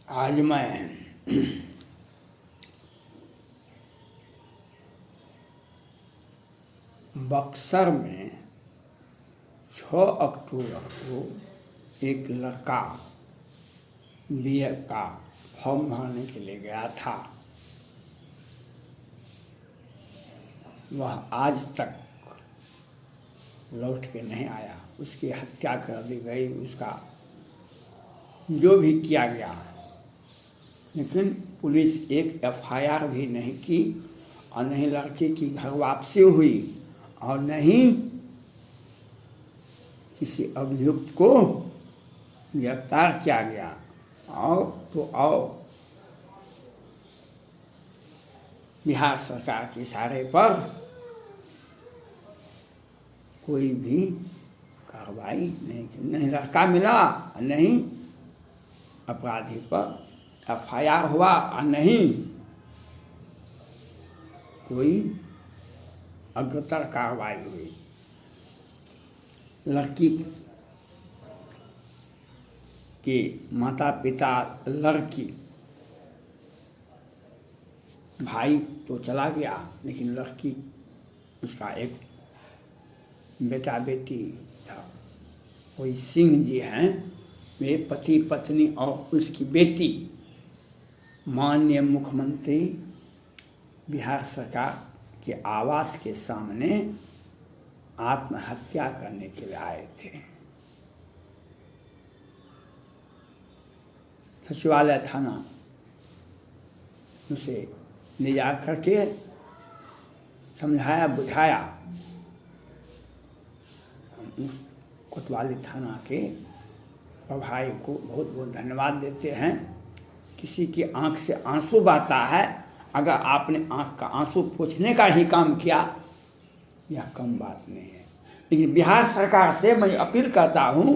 आज मैं बक्सर में 6 अक्टूबर को एक लड़का बीए का फॉर्म भरने के लिए गया था। वह आज तक लौट के नहीं आया। उसकी हत्या कर दी गई, उसका जो भी किया गया, लेकिन पुलिस एक एफआईआर भी नहीं की और नहीं लड़के की घर वापसी हुई और नहीं किसी अभियुक्त को गिरफ्तार किया गया। आओ बिहार सरकार के इशारे पर कोई भी कार्रवाई नहीं की। नहीं लड़का मिला, नहीं अपराधी पर एफआईआर हुआ और नहीं कोई अग्रतर कार्रवाई हुई। लड़की के माता पिता, लड़की भाई तो चला गया, लेकिन लड़की, उसका एक बेटा बेटी था। कोई सिंह जी हैं, वे पति पत्नी और उसकी बेटी माननीय मुख्यमंत्री बिहार सरकार के आवास के सामने आत्महत्या करने के लिए आए थे। सचिवालय थाना उसे ले जा करके समझाया बुझाया। कोतवाली थाना के प्रभारी को बहुत बहुत धन्यवाद देते हैं। किसी की आंख से आंसू बहता है, अगर आपने आंख का आंसू पोंछने का ही काम किया, यह कम बात नहीं है। लेकिन बिहार सरकार से मैं अपील करता हूँ,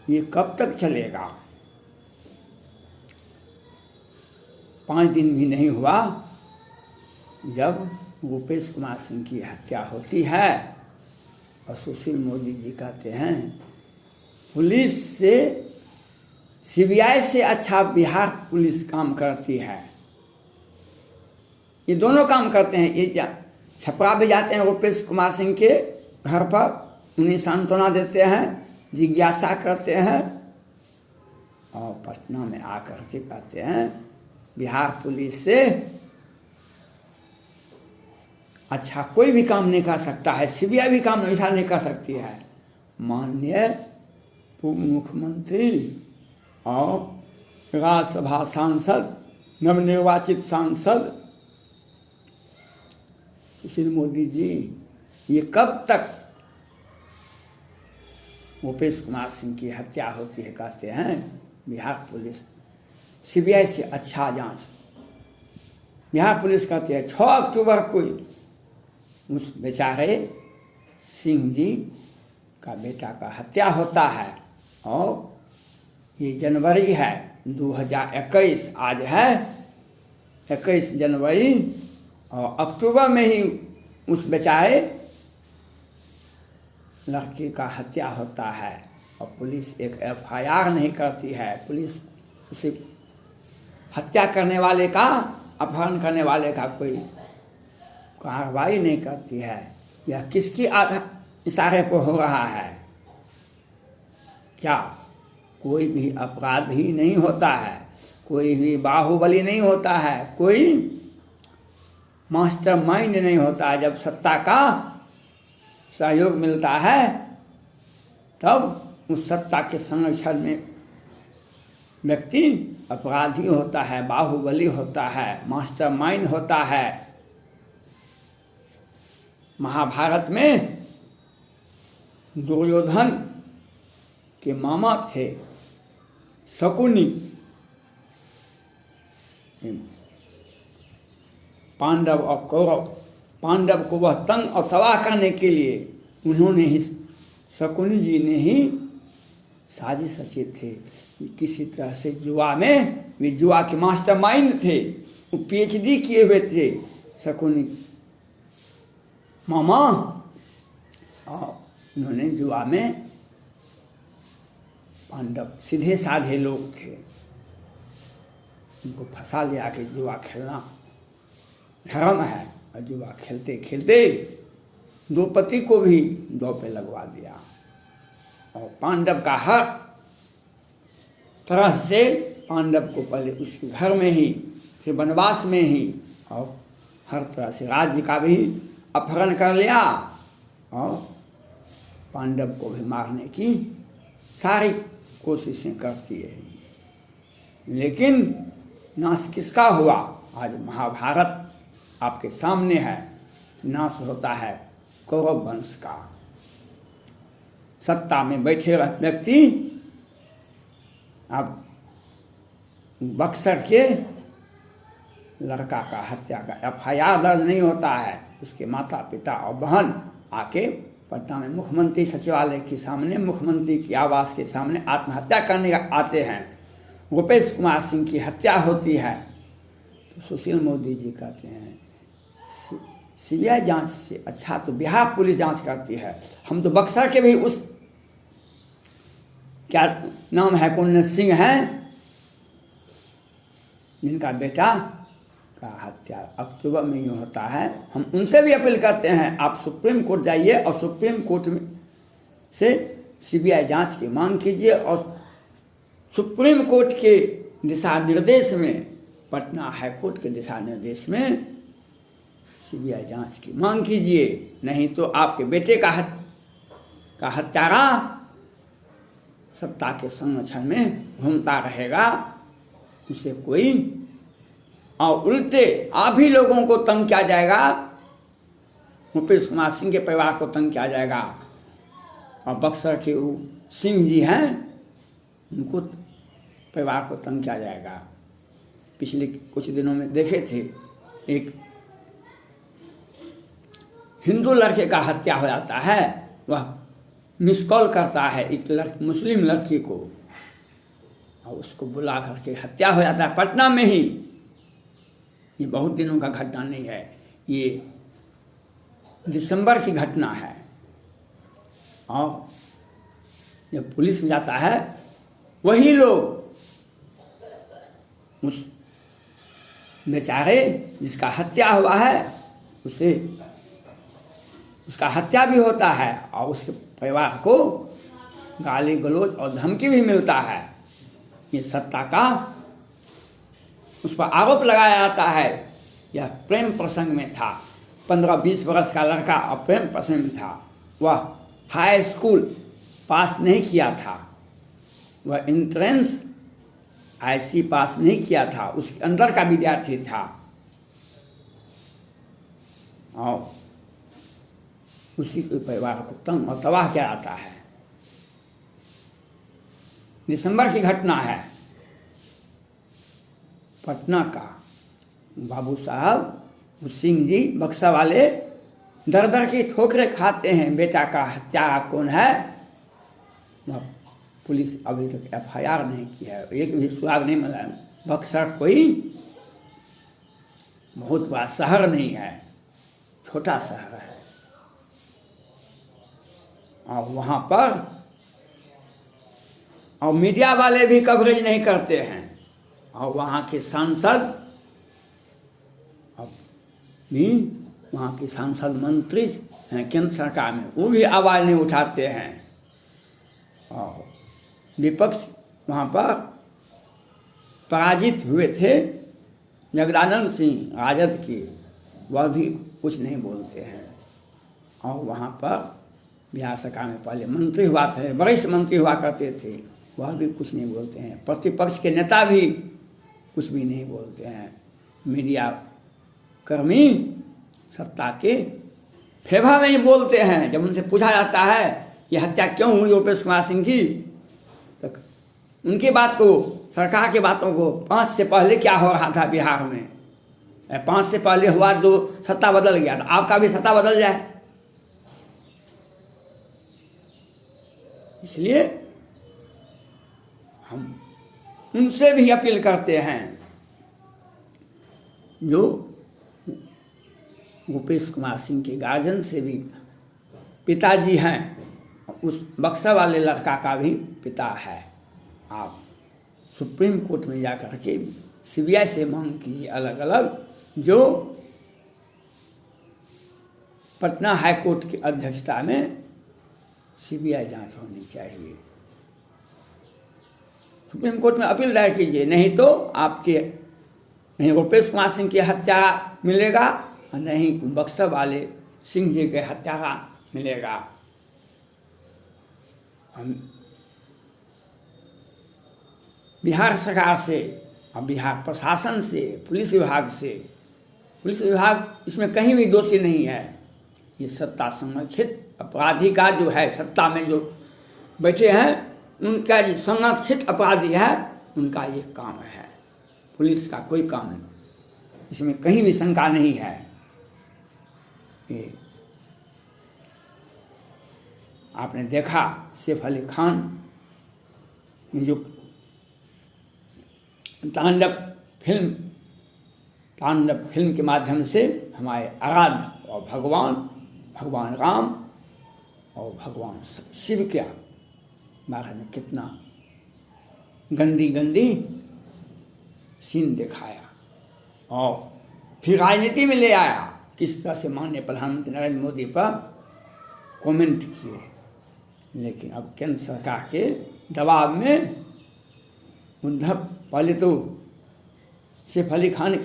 ये कब तक चलेगा? 5 दिन भी नहीं हुआ जब भूपेश कुमार सिंह की हत्या होती है और सुशील मोदी जी कहते हैं पुलिस से, सीबीआई से अच्छा बिहार पुलिस काम करती है। ये दोनों काम करते हैं। ये छपरा भी जाते हैं भूपेश कुमार सिंह के घर पर, उन्हें सांत्वना देते हैं, जिज्ञासा करते हैं, और पटना में आकर के कहते हैं बिहार पुलिस से अच्छा कोई भी काम नहीं कर सकता है, सीबीआई भी काम ऐसा नहीं कर सकती है। माननीय उप मुख्यमंत्री और राज्यसभा सांसद, नवनिर्वाचित सांसद सुशील मोदी जी, ये कब तक भूपेश कुमार सिंह की हत्या होती है? कहते हैं बिहार पुलिस सीबीआई से अच्छा जांच। बिहार पुलिस कहती है 6 अक्टूबर को उस बेचारे सिंह जी का बेटा का हत्या होता है और ये जनवरी है 2021, आज है 21 जनवरी, और अक्टूबर में ही उस बेचारे लड़के का हत्या होता है और पुलिस एक एफआईआर नहीं करती है। पुलिस उसे हत्या करने वाले का, अपहरण करने वाले का कोई कार्रवाई नहीं करती है। यह किसकी इशारे पर हो रहा है? क्या कोई भी अपराधी नहीं होता है, कोई भी बाहुबली नहीं होता है, कोई मास्टरमाइंड नहीं होता है। जब सत्ता का सहयोग मिलता है तब उस सत्ता के संरक्षण में व्यक्ति अपराधी होता है, बाहुबली होता है, मास्टरमाइंड होता है। महाभारत में दुर्योधन के मामा थे शकुनी। पांडव और कौरव, पांडव को वह तंग और तबाह करने के लिए उन्होंने ही, शकुनी जी ने ही साजिश रचे थे। किसी तरह से जुआ में, वे जुआ के मास्टरमाइंड थे, वो पीएचडी किए हुए थे शकुनी मामा, और उन्होंने जुआ में, पांडव सीधे साधे लोग थे, उनको फंसा लिया कि जुआ खेलना धर्म है, और जुआ खेलते खेलते द्रौपदी को भी दो पे लगवा दिया। और पांडव का हर तरह से पांडव को पहले उसके घर में ही, फिर वनवास में ही, और हर तरह से राज्य का भी अपहरण कर लिया और पांडव को भी मारने की सारी कोशिशें करती है। लेकिन नाश किसका हुआ? आज महाभारत आपके सामने है। नाश होता है कौरव वंश का। सत्ता में बैठे व्यक्ति अब बक्सर के लड़का का हत्या का FIR दर्ज नहीं होता है। उसके माता पिता और बहन आके पटना में मुख्यमंत्री सचिवालय के सामने, मुख्यमंत्री की आवास के सामने आत्महत्या करने आते हैं। भूपेश कुमार सिंह की हत्या होती है तो सुशील मोदी जी कहते हैं CBI जांच से अच्छा तो बिहार पुलिस जांच करती है। हम तो बक्सर के भी उस क्या नाम है, कौन सिंह हैं, जिनका बेटा का हत्या अक्टूबर में ही होता है। हम उनसे भी अपील करते हैं आप सुप्रीम कोर्ट जाइए और सुप्रीम कोर्ट में से CBI जांच की मांग कीजिए और सुप्रीम कोर्ट के दिशा निर्देश में, पटना हाई कोर्ट के दिशा निर्देश में CBI जांच की मांग कीजिए। नहीं तो आपके बेटे का हत्यारा सत्ता के संरक्षण में घूमता रहेगा, उसे कोई, और उल्टे आप ही लोगों को तंग किया जाएगा। भूपेश कुमार सिंह के परिवार को तंग किया जाएगा और बक्सर के सिंह जी हैं उनको परिवार को तंग किया जाएगा। पिछले कुछ दिनों में देखे थे, एक हिंदू लड़के का हत्या हो जाता है, वह मिस कॉल करता है एक मुस्लिम लड़की को और उसको बुला करके हत्या हो जाता है पटना में ही। ये बहुत दिनों का घटना नहीं है, ये दिसंबर की घटना है। और जब पुलिस में जाता है वही लोग उस बेचारे जिसका हत्या हुआ है उसका हत्या भी होता है और उसके परिवार को गाली गलौज और धमकी भी मिलता है। ये सत्ता का उस पर आरोप लगाया जाता है यह प्रेम प्रसंग में था। 15-20 वर्ष का लड़का और प्रेम प्रसंग में था। वह हाई स्कूल पास नहीं किया था, वह एंट्रेंस IC पास नहीं किया था, उसके अंदर का विद्यार्थी था और उसी के परिवार को तंग और तबाह किया जाता है। दिसंबर की घटना है पटना का। बाबू साहब सिंह जी बक्सा वाले दर दर की ठोकरें खाते हैं। बेटा का हत्यारा कौन है, पुलिस अभी तक FIR नहीं किया है, एक भी सुराग नहीं मिला है। बक्सर कोई बहुत बड़ा शहर नहीं है, छोटा शहर है और वहाँ पर और मीडिया वाले भी कवरेज नहीं करते हैं और वहाँ के सांसद भी, वहाँ के सांसद मंत्री हैं केंद्र सरकार में, वो भी आवाज़ नहीं उठाते हैं। और विपक्ष वहाँ पर पराजित हुए थे जगदानंद सिंह राजद के, वह भी कुछ नहीं बोलते हैं। और वहाँ पर बिहार सरकार में पहले मंत्री हुआ थे, वरिष्ठ मंत्री हुआ करते थे, वह भी कुछ नहीं बोलते हैं। प्रतिपक्ष के नेता भी कुछ भी नहीं बोलते हैं। मीडिया कर्मी सत्ता के फेवर में ही बोलते हैं। जब उनसे पूछा जाता है ये हत्या क्यों हुई भूपेश कुमार सिंह की, तो उनकी बात को, सरकार की बातों को, 5 से पहले क्या हो रहा था बिहार में, 5 से पहले हुआ तो सत्ता बदल गया था, आपका भी सत्ता बदल जाए। इसलिए हम उनसे भी अपील करते हैं जो भूपेश कुमार सिंह के गार्जियन से भी पिताजी हैं, उस बक्सा वाले लड़का का भी पिता है। आप सुप्रीम कोर्ट में जा कर के सीबीआई से मांग कीजिए अलग अलग, जो पटना हाई कोर्ट की अध्यक्षता में सीबीआई जांच होनी चाहिए। सुप्रीम कोर्ट में अपील दायर कीजिए, नहीं तो आपके नहीं रुपेश कुमार सिंह की हत्या मिलेगा और नहीं बक्सर वाले सिंह जी के हत्यारा मिलेगा। हम बिहार सरकार से और बिहार प्रशासन से, पुलिस विभाग इसमें कहीं भी दोषी नहीं है। ये सत्ता संरक्षित अपराधी का जो है, सत्ता में जो बैठे हैं उनका जो संरक्षित अपराधी है उनका ये काम है, पुलिस का कोई काम नहीं, इसमें कहीं भी शंका नहीं है। ये आपने देखा सैफ अली खान ने जो तांडव फिल्म के माध्यम से हमारे आराध्य और भगवान राम और भगवान शिव के बारे में कितना गंदी सीन दिखाया और फिर राजनीति में ले आया, किस तरह से माननीय प्रधानमंत्री नरेंद्र मोदी पर कमेंट किए। लेकिन अब केंद्र सरकार के दबाव में उद्धव, पहले तो सैफ अली खान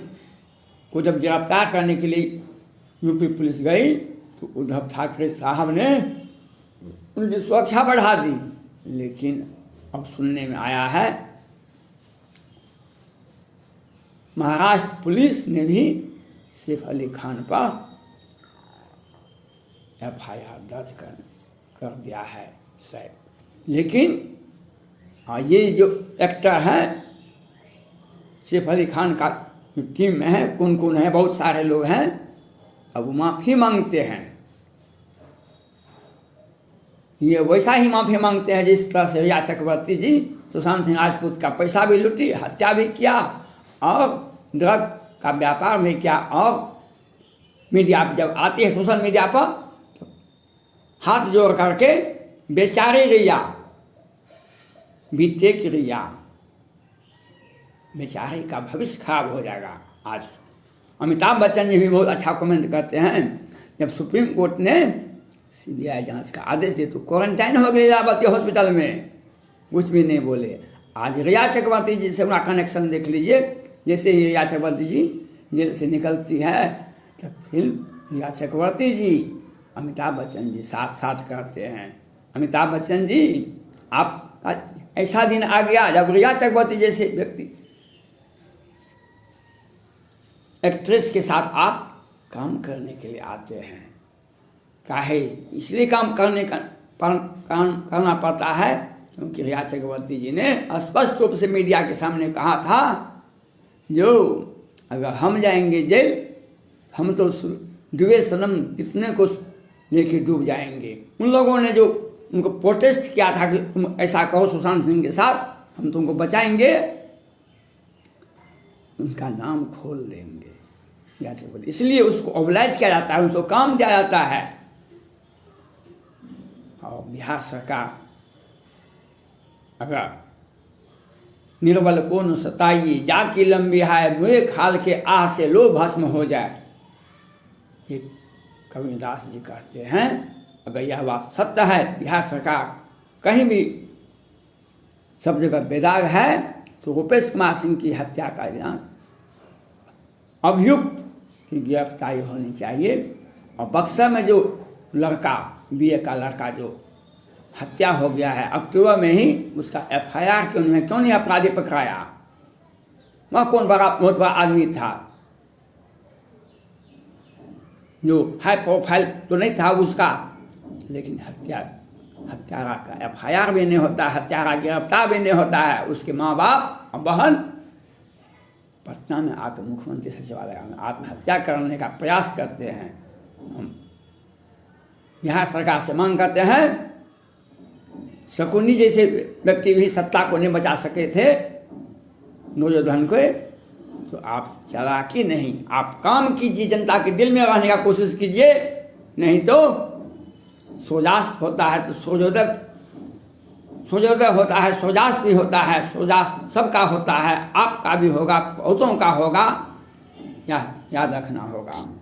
को जब गिरफ्तार करने के लिए यूपी पुलिस गई तो उद्धव ठाकरे साहब ने उनकी सुरक्षा बढ़ा दी। लेकिन अब सुनने में आया है महाराष्ट्र पुलिस ने भी सैफ अली खान पर FIR दर्ज कर दिया है शायद। लेकिन ये जो एक्टर है सैफ अली खान का टीम में है, कौन है, बहुत सारे लोग हैं, अब वो माफ़ी मांगते हैं। ये वैसा ही माफ़ी मांगते हैं जिस तरह से रिया चक्रवर्ती जी सुशांत सिंह राजपूत का पैसा भी लूटी, हत्या भी किया और ड्रग का व्यापार भी किया। और मीडिया पर जब आती है, सोशल मीडिया पर, तो हाथ जोड़ करके बेचारे रिया, बीते की रिया, बेचारे का भविष्य खराब हो जाएगा। आज अमिताभ बच्चन जी भी बहुत अच्छा कमेंट करते हैं, जब सुप्रीम कोर्ट ने सीबीआई जांच का आदेश दिया तो क्वारंटाइन हो गए इलाहाबाद हॉस्पिटल में, कुछ भी नहीं बोले। आज रिया चक्रवर्ती जी से उनका कनेक्शन देख लीजिए, जैसे ही रिया चक्रवर्ती जी जेल से निकलती है तो फिल्म रिया चक्रवर्ती जी अमिताभ बच्चन जी साथ करते हैं। अमिताभ बच्चन जी, आप ऐसा दिन आ गया जब रिया चक्रवर्ती जैसे व्यक्ति एक्ट्रेस के साथ आप काम करने के लिए आते हैं। काहे इसलिए काम करना पड़ता है क्योंकि रिया चक्रवर्ती जी ने स्पष्ट रूप से मीडिया के सामने कहा था, जो अगर हम जाएंगे जेल, हम तो डूबे सनम कितने को लेके डूब जाएंगे। उन लोगों ने जो उनको प्रोटेस्ट किया था कि तुम ऐसा कहो सुशांत सिंह के साथ, हम तुमको बचाएंगे, उनका नाम खोल देंगे। इसलिए उसको ऑबलाइज किया जाता है, उसको काम दिया जाता है। और बिहार सरकार अगर निर्बल को न सताइए, जाकी लंबी है मुए खाल के आह से लो भस्म हो जाए, ये कबीरदास जी कहते हैं। अगर यह बात सत्य है, बिहार सरकार कहीं भी सब जगह बेदाग है, तो रुपेश कुमार सिंह की हत्या का जांच अभियुक्त की गिरफ्तारी होनी चाहिए। और बक्सर में जो लड़का, BA का लड़का जो हत्या हो गया है, अक्टूबर में ही उसका FIR क्यों नहीं अपराधी पकड़ाया? वह कौन बहुत बड़ा आदमी था, जो हाई प्रोफाइल तो नहीं था उसका, लेकिन हत्यारा का FIR भी नहीं होता, हत्यारा गिरफ्तार भी नहीं होता है। उसके माँ बाप और बहन पटना में आकर मुख्यमंत्री सचिवालय में आत्महत्या करने का प्रयास करते हैं। हम बिहार सरकार से मांग करते हैं, शकुनी जैसे व्यक्ति भी सत्ता को नहीं बचा सके थे नौजवान को, तो आप चालाकी नहीं, आप काम कीजिए, जनता के दिल में रहने का कोशिश कीजिए। नहीं तो सोजास होता है तो सूर्योदय सूर्योदय होता है, सूर्यास्त भी होता है, सूर्यास्त सबका होता है, आपका भी होगा, बहुतों का होगा, याद रखना होगा।